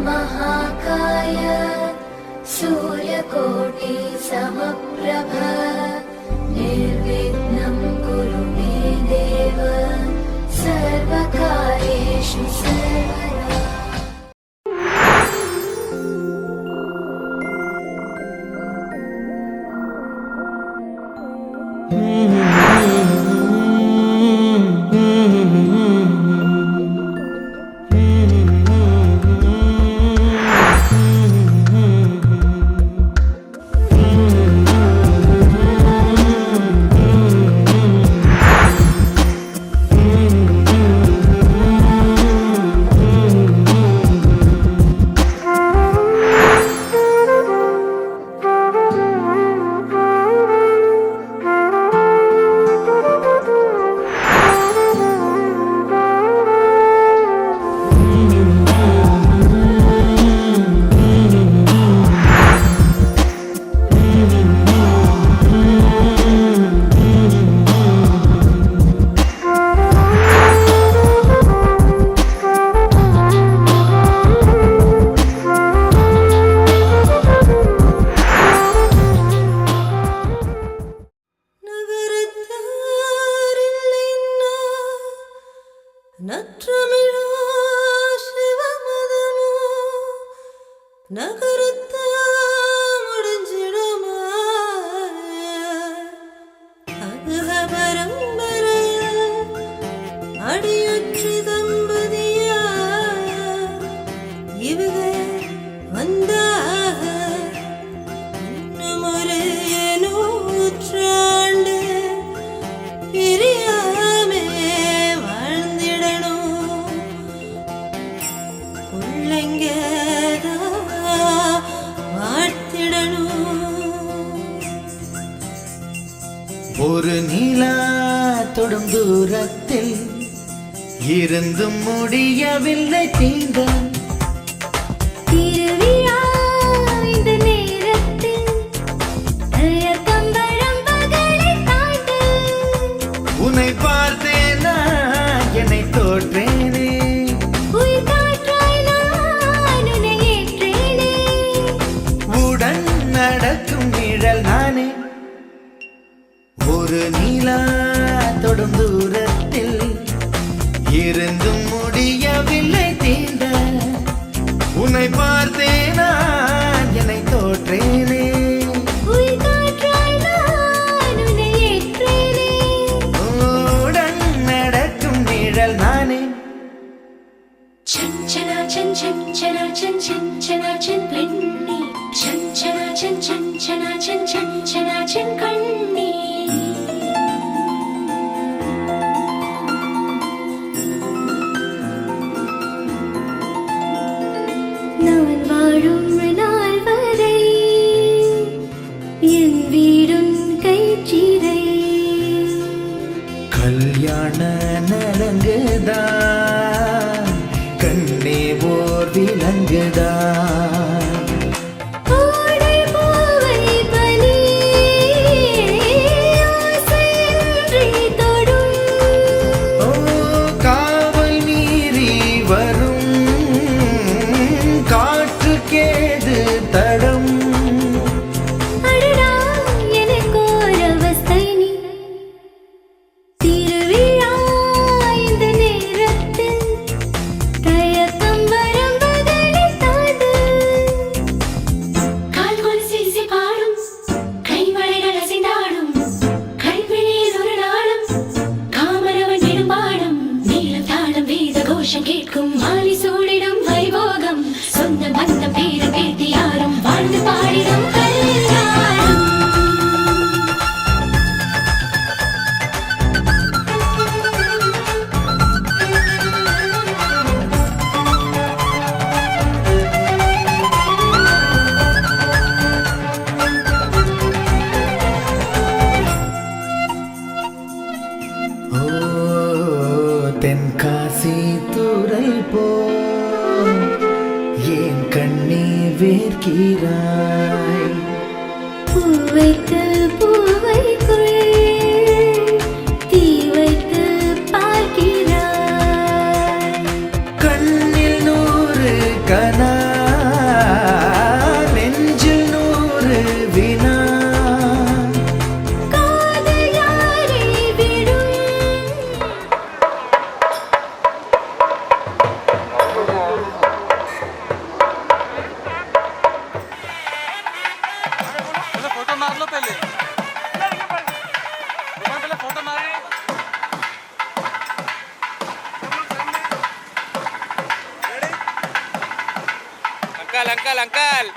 महाकाय सूर्यकोटि समप्रभ निर्विघ्नं कुरु मे देव सर्वकार्येषु सर्वदा। ஒரு நிலா தொடும் தூரத்தில் இருந்தும் முடியவில்லை தீண்ட உன்னை பார்த்தேனா என்னை தோற்றேனே உடன் நடக்கும் நிழல் நானே ஒரு நிலா தொடும் தூரத்தில் இருந்தும் முடியவில்லை தீண்ட உன்னை பார்த்தேனா என்னை தோற்றேனே உடன் நடக்கும் நிழல் நானே சஞ்சனா சன் சஞ்சனா சன் சஞ்சனா சன் பெண்ணே சஞ்சனா சன் சஞ்சனா சன் சஞ்சனா சன் கண்ணே நான் வாழும் நாள் வரை என் வீடும் கைச்சிறை கல்யாண நலங்குதா கண்ணே ஓர் விலங்குதா கேட்கும் மாலி சூடிடும் வைபோகம் சொந்த பந்தம் பேர பேத்தி யாரும் வாழ்ந்து பாடிடும் கல்யாணம். தென்காசி தூரல் போ ஏன் கண்ணே வேர்க்கிறாய் பூவைக்கு பூவைக்குள் தீ வைத்து பார்க்கிறாய் கண்ணில் 100 கனா அங்கால் அங்கால் அங்கால்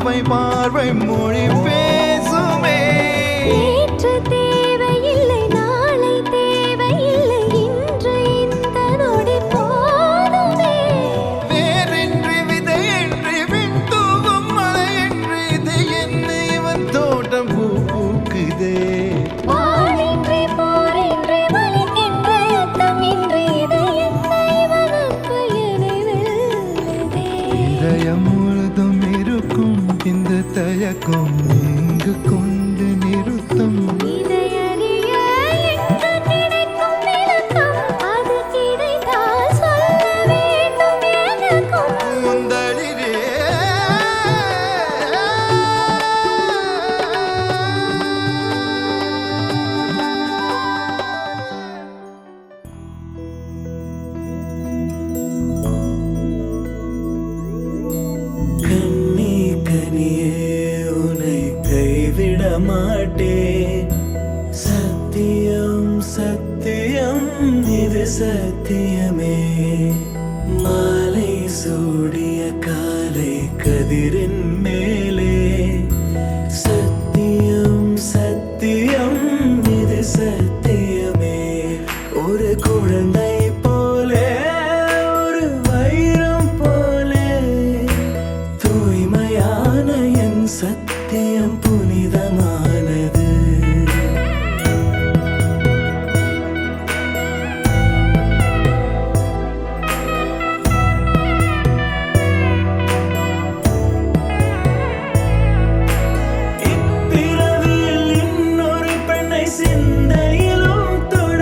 பார்வை பார்வை மொழி பேசுமே. நேற்று தேவையில்லை, நாளை தேவையில்லை, இன்று இந்த நொடி போதுமே. வேறின்றி விதையின்றி விண் தூவும் மழையின்றி இது என்ன இவன் தோட்டம் பூ பூக்குதே. வாளின்றி போரின்றி வலிக்கின்ற யுத்தமின்றி இது என்ன இவன் அன்பு என்னை வெல்லுதே. இதயம் முழுதும் இருக்கும் இந்த தயக்கம் இங்கு கொண்டு நிறுத்தம். இதையறிய என்று கிடைக்கும் விளக்கம், அது கிடைத்தால் சொல்ல வேண்டும் எனக்கும். முந்தளிரே கண்ணே கனியே உன்னை கைவிட மாட்டேன். சத்தியம் சத்தியம் இது சத்தியமே. மாலை சூடிய காலை கதிரின் மேலே. சத்தியம் சத்தியம் இது சத்தியமே. ஒரு குழந்தை போலே ஒரு வைரம் போலே தூய்மையான என் சத்தியம் புனிதமானது. இப்பிறவியில் இன்னொரு பெண்ணை சிந்தையிலும் தொட.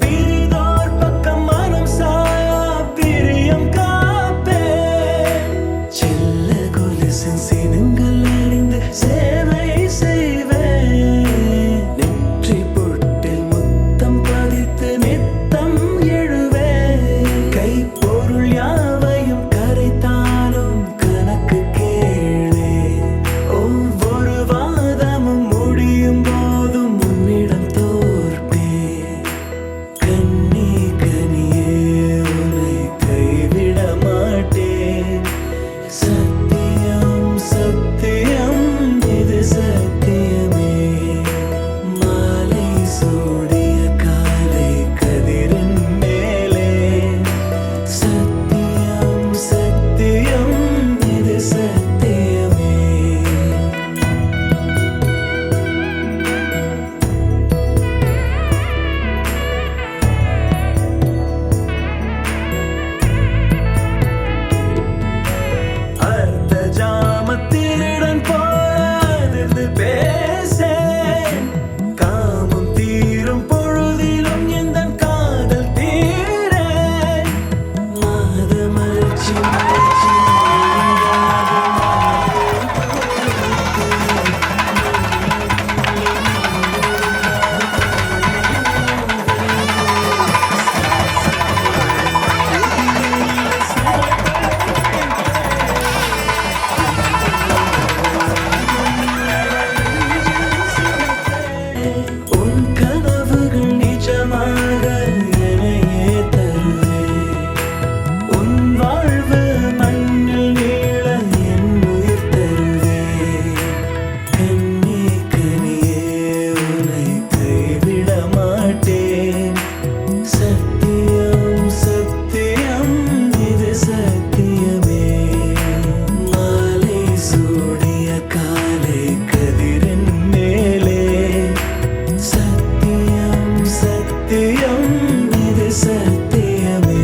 பிரிதோர் பக்கம் மனம் சாயா பிரியம் காப்பேன். செல்ல கொலுசின் சினங்கள் அறிந்து சேவை செய்வேன். நெற்றி பொட்டில் முத்தம் பதித்து நித்தம் எழுவேன். கைப்பொருள் யாவையும் கரைத்தாலும் கணக்கு கேளே. ஒவ்வொரு வாதமும் முடியும் போதும் உன்னிடம் தோற்பேன். கண்ணே கனியே உன்னை கைவிட மாட்டேன். சத்தியம் சத்தியம் இது சத்தியமே. மாலை சூடிய காலை கதிரின் மேலே. சத்தியம் சத்தியம் இது சத்தியமே. அர்த்த ஜாமத்திருடன் போராது பேசேன். காமம் தீரும் பொழுதிலும் எந்தன் காதல் தீரேன். மாதமலர்ச்சி மலர்ச்சி உன் கனவுகள் நிஜமாக என்னையே தருவேன். உன் வாழ்வு மண்ணில் நீள என் உயிர் தருவேன். கண்ணே கனியே உன்னை கைவிட மாட்டேன். சத்தியம் சத்தியம் இது சத்தியமே. மாலை சூடிய காலை கதிரின் மேலே. சத்தியம் சத்தியம் இது சத்தியமே.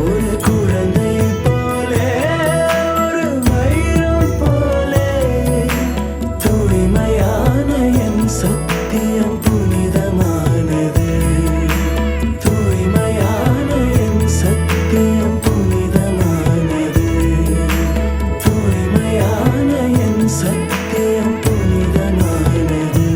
ஒரு குழந்தை போலே ஒரு வைரம் போலே தூய்மையான என் சத்தியம் புனிதமானது. தூய்மையான என் சத்தியம் புனிதமானது. தூய்மையான என் சத்தியம் புனிதமானது.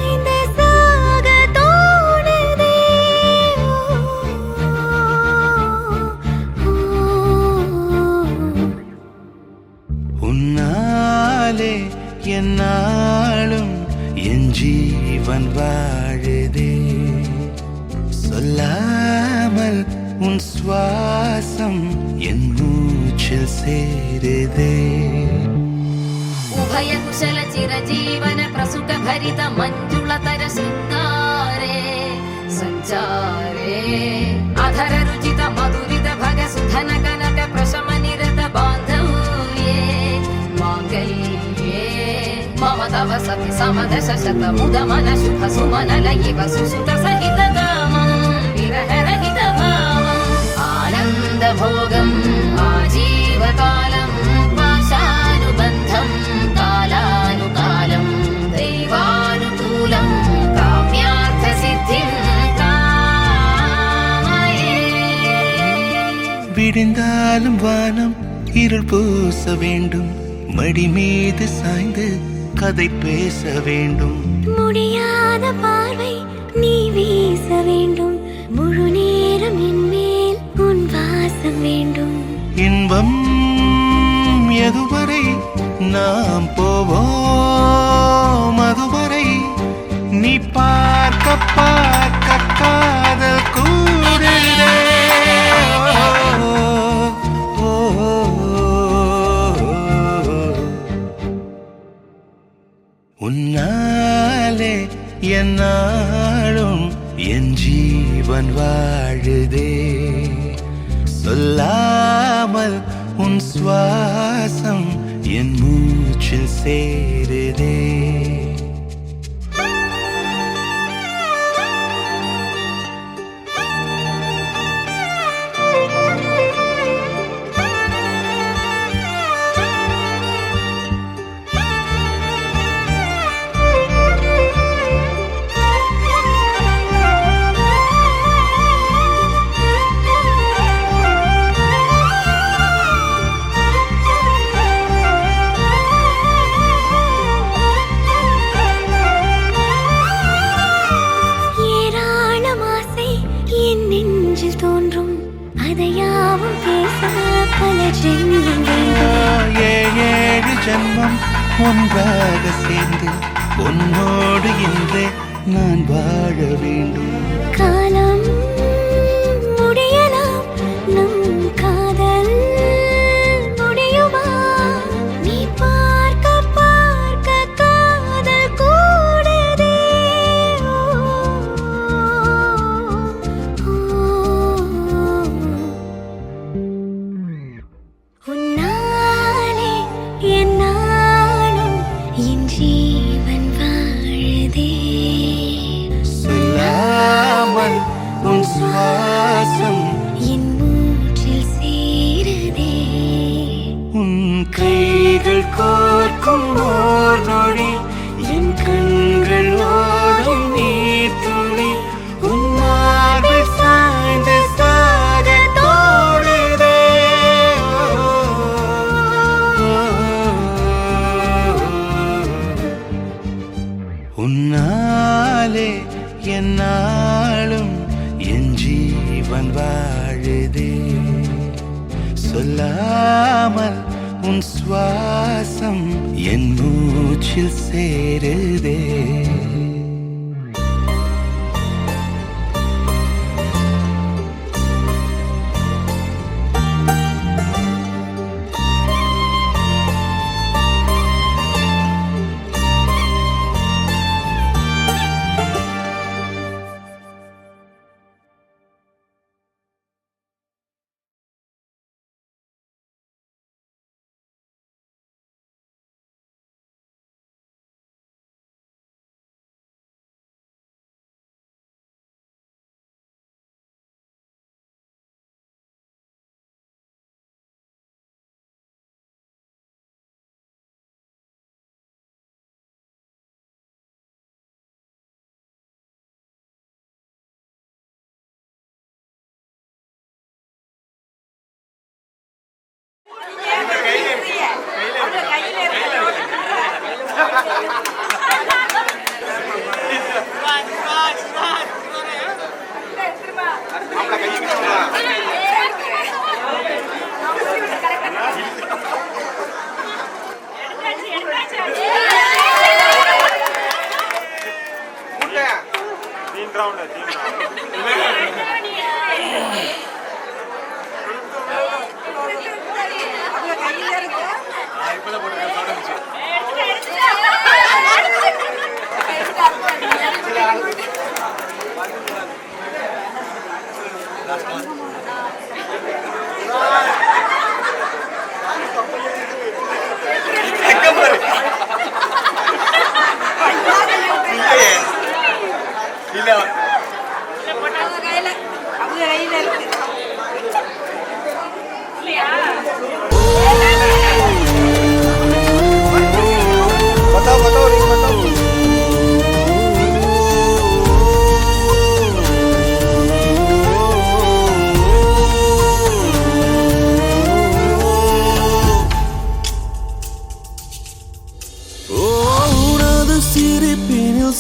இந்த சாக தோணுதே உன்னாலே என்னாலும் என் ஜீவன் வாழுதே சொல்லாமல் உன் சுவாசம் என் மூச்சில் சேருதே उभय कुशल चिरजीवन प्रसुख भरित मञ्जुलतर शृङ्गारे सञ्चारे अधर रुचित मधुरित भग सुधन कनक प्रशम निरत बान्धव्ये माङ्गल्ये मम तव सति समदश शत मुद मन शुभ सुमन लयिव सुसुत सहित कामं विरह रहित भावम् आनन्द भोगम् आजीवकालम् पाशानुबन्धम् कालानुकालं दैवानुकूलं काम्यार्थसिद्धिं कामये விடிந்தாலும் வானம் இருள் பூச வேண்டும் மடி மீது சாய்ந்து கதை பேச வேண்டும் முடியாத பார்வை நீ வீச வேண்டும் முழு நேரம் என் மேல் உன் வாசம் வேண்டும் இன்பம் எதுவரை நாம் போவோம் அதுவரை நீ பார்க்க பார்க்க காதல் கூடுதே ஓ, ஓ, உன்னாலே என்னாலும் என் ஜீவன் வாழுதே சொல்லாமல் உன் சுவாசம் என் மூச்சில் சேருதே ஏராளம் ஆசை என் நெஞ்சில் தோன்றும் அதையாவும் பேச பல ஜென்மம் வேண்டும் ஏழு ஜென்மம் ஒன்றாக சேர்ந்து உன்னோடு இன்றே நான் வாழ வேண்டும் காலம் முடியலாம் நம் காதல் முடியுமா நீ பார்க்க பார்க்க காதல் கூடுதே உன்னாலே என்னாலும் என் ஜீவன் வாழுதே சொல்லாமல் உன் சுவாசம் என் மூச்சில் சேருதே உன் கைகள் கோர்க்கும் ஓர் நொடி என் கண்கள் ஓடும் நீர் துளி உன் மார்பில் சாய்ந்து சாக தோடுதே உன்னாலே என்னாலும் என் ஜீவன் வாழுதே சொல்லாமல் உன் சுவாசம் என் மூச்சில் சேருதே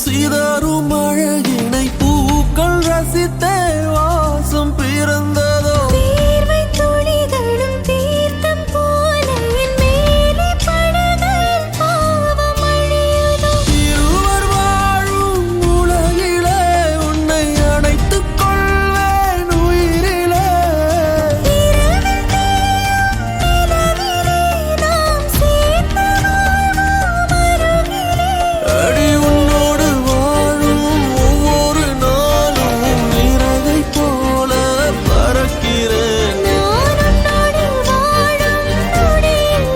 சிதறும் அழகினை பூக்கள் ரசித்தே வாசம் பிறந்ததோ தீர்வை துளிகளும் தீர்த்தம் போல என் மேலே படுகையில் பாவம் அழியுதோ இருவர் வாழும் உலகிலே உன்னை அணைத்துக் கொள்வேன் உயிரிலே இரவில் தேயும் நிலவிலே நாம் சேர்ந்து வாழ்வோம் அருகிலே அடி உன்னோடு வாழும் ஒவ்வொரு நாளும் இறகை போல பறக்கிறேன் நான் உன்னோடு வாழும் நொடியில்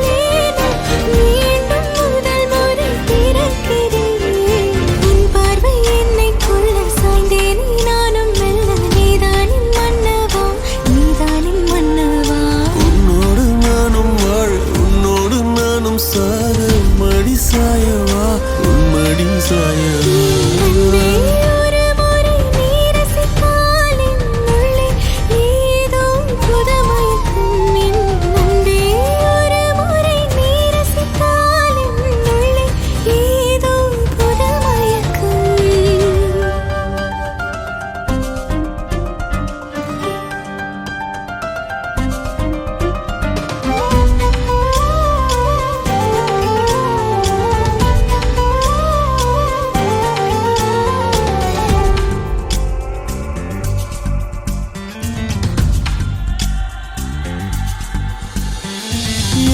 மீண்டும் முதல் முறை பிறக்கிறேன் உன் பார்வை என்னை கொள்ள சாய்ந்தேனே நானும் மெல்ல நீதானின் மன்னவா நீதானின் மன்னவா உன்னோடு நானும் வாழ உன்னோடு நானும் சாக மடி சாயவா உன் மடி சாயவா அன்பே ஒரு முறை நீ ரசித்தால் என் உள்ளே ஏதோ புதுமயக்கம் என் அன்பே ஒரு முறை நீ ரசித்தால் என் உள்ளே ஏதோ புதுமயக்கம்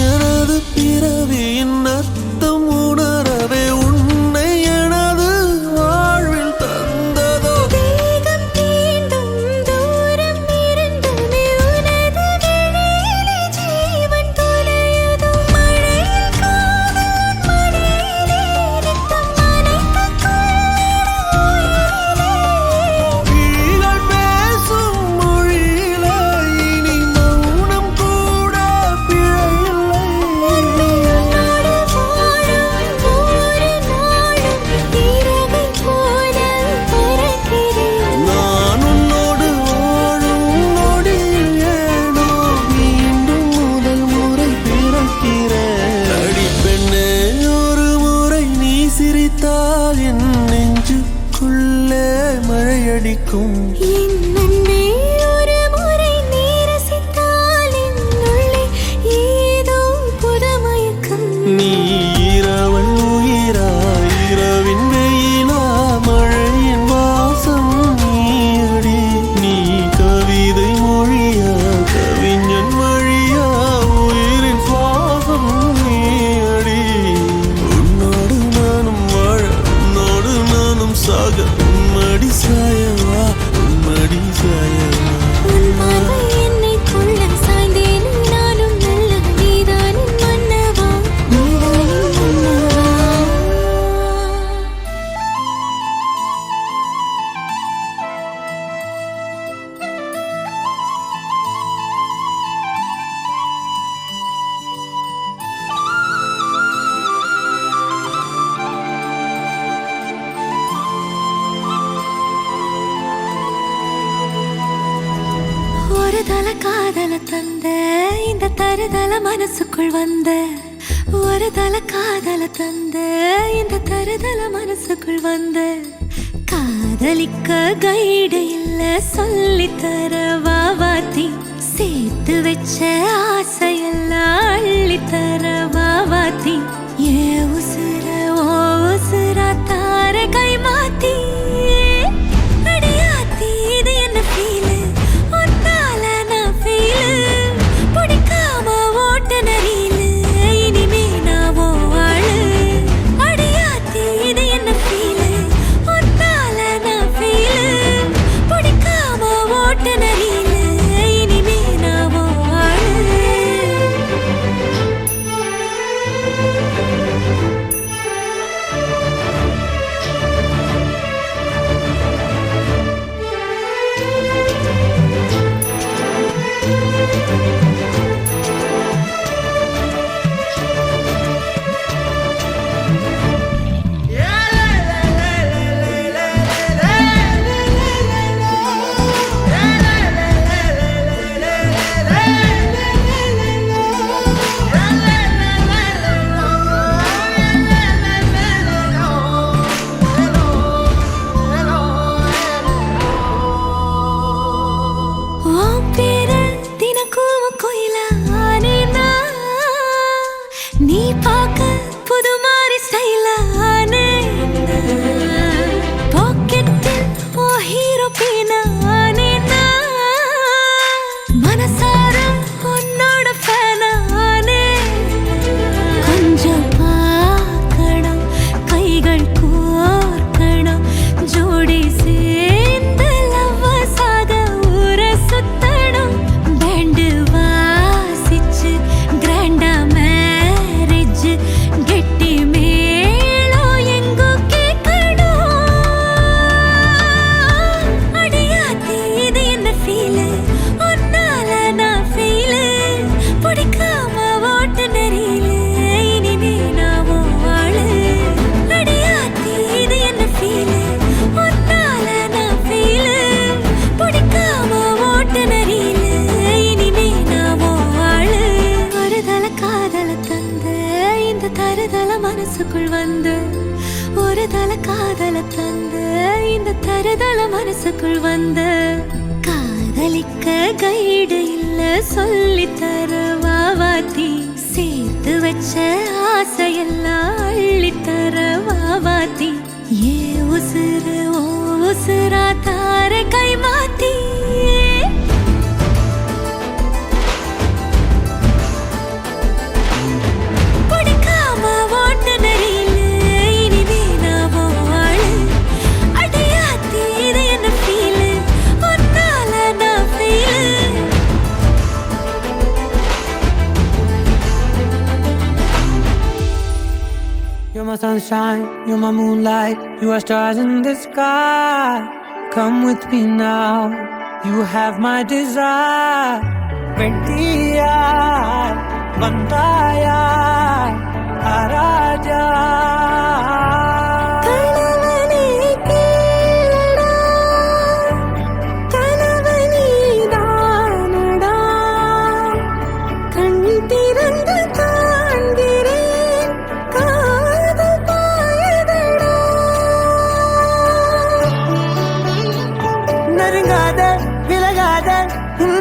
எனது பிறவியின் அர்த்தம் உணரவே உன்னை எனது வாழ்வில் தந்ததோ தேகம் தீண்டும் தூரம் இருந்துமே உனது விழியிலே ஜீவன் தொலையுதோ மழையில் காதல் மடியிலே நித்தம் நனைத்துக் கொள்ளிட உயிரிலே விழிகள் பேசும் மொழியிலே இனி மௌனம் கூட பிழையில்லை உன்னோடு வாழும் ஒவ்வொரு நாளும் இறகை போல பறக்கிறேன் நான் உன்னோடு வாழும் நொடியில் ஏனோ மீண்டும் முதல் முறை பிறக்கிறேன் அடி பெண்ணே ஒரு முறை நீ சிரித்தால் என் நெஞ்சுக்குள்ளே மழையடிக்கும் என் அன்பே ஒரு முறை நீ ரசித்தால் என் உள்ளே ஏதோ புதுமயக்கம் நீ இரவல் உயிரா இரவின் வெயிலா மழையின் வாசம் நீயடி நீ கவிதை மொழியா கவிஞன் வழியா உயிரின் சுவாசம் நீயடி உன்னோடு நானும் வாழ உன்னோடு நானும் சாக உன்மடி சாயவா உன்மடி சாயவா உன் பார்வை என்னை கொள்ள சாய்ந்தேனே நானும் மெல்ல நீதானின் மன்னவா நீதானின் மன்னவா ஒரு தல காதல தந்த இந்த தருதல மனசுக்குள் வந்த ஒரு தல காதல தந்த இந்த தருதல மனசுக்குள் வந்த காதலிக்க கைடு இல்ல சொல்லித்தர வாவாத்தி சேர்த்து வச்ச ஆசையெல்லாம் அள்ளித்தர வாவாத்தி ஏ உசுர ஓ உசுரா தார கை மாத்தி தழுதல மனசுக்குள் வந்த காதலிக்க கைடு இல்ல சொல்லித்தர வாவாத்தி சேர்த்து வச்ச ஆசையெல்லாம் அள்ளித்தர வாவாத்தி ஏ உசுறு ஓ உசுரா தார கை மாத்தி You're my sunshine, you're my moonlight, you are stars in the sky. Come with me now, you have my desire. Vendiya, Bandaya, Araja.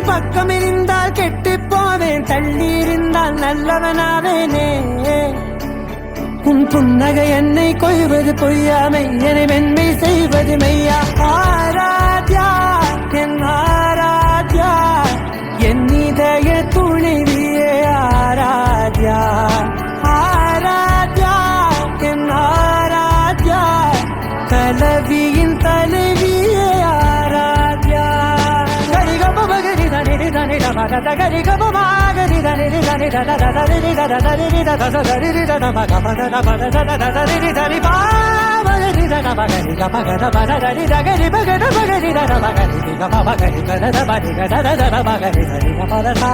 பக்கம் இருந்தால் கெட்டு போவேன் தள்ளி இருந்தால் நல்லவனாவேனே உன் புன்னகை என்னை கொய்வது பொய்யாமை என்னை மென்மை செய்வது மெய்யா ஆராத்யா என் ஆராத்யா என் இதய துணைவியே ஆராத்யா ஆராத்யா என் Aradhya கலவியின் தலைவியே Aradhya Gari ga ba gari da ni da ni da da da da ni da da da ni da da da da ni da da ba ga ba da da ba da da da da ni da ni ba ba ni da da ba gari ga ba ga da ba da ni da gari ba ga da ba gari da da ba gari ga ba ba gari ga da da ba ni ga da da da ba gari da ni ga ba da da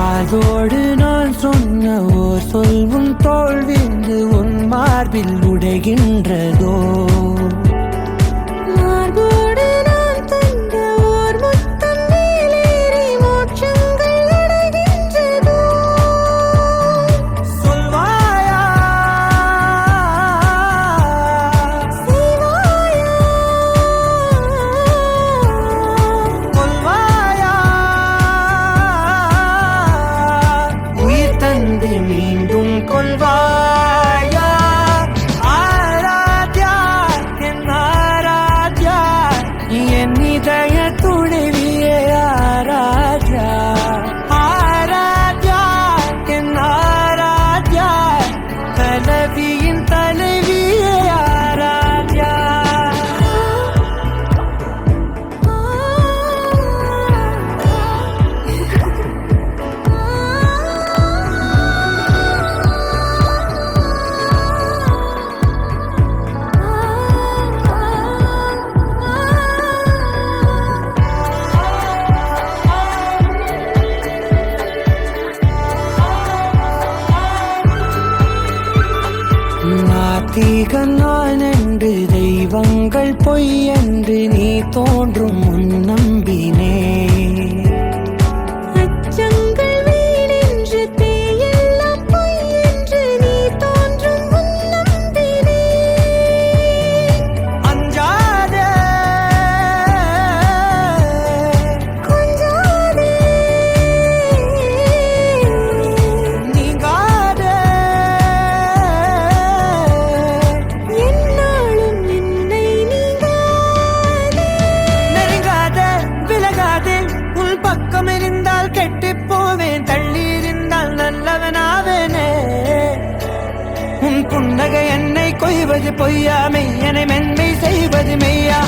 அதோடு நான் சொன்ன ஓர் சொல்வும் தோல்விந்து உன் மார்பில் உடைகின்றதோ மார்போடு நான் தந்த ஓர் முத்தம் மேலேறி மோட்சங்கள் அடைகின்றதோ சொல்வாயா செய்வாயா கொல்வாயா தந்து மீண்டும் கொள்வாயா ஆராத்யா என் ஆராத்யா என் இதய துணைவியே ஆராத்யா ஆராத்யா என் ஆராத்யா கலவியின் தலைவியே ஆராத்யா நாத்திகன் நான் என்று தெய்வங்கள் பொய் என்று நீ தோன்றும் முன் நம்பினே அச்சங்கள் வீடென்று தேயெல்லாம் பொய் என்று நீ தோன்றும் முன் நம்பினே அஞ்சாதே கொஞ்சாதே நீங்காதே என்னாலும் என்னை நீங்காதே நெருங்காதே விலகாதே உன் பக்கம் இருந்தால் கெட்டு போவேன் தள்ளி இருந்தால் நல்லவனாவேனே உன் புன்னகை என்னை கொய்வது பொய்யாமை என்னை மென்மை செய்வது மெய்யா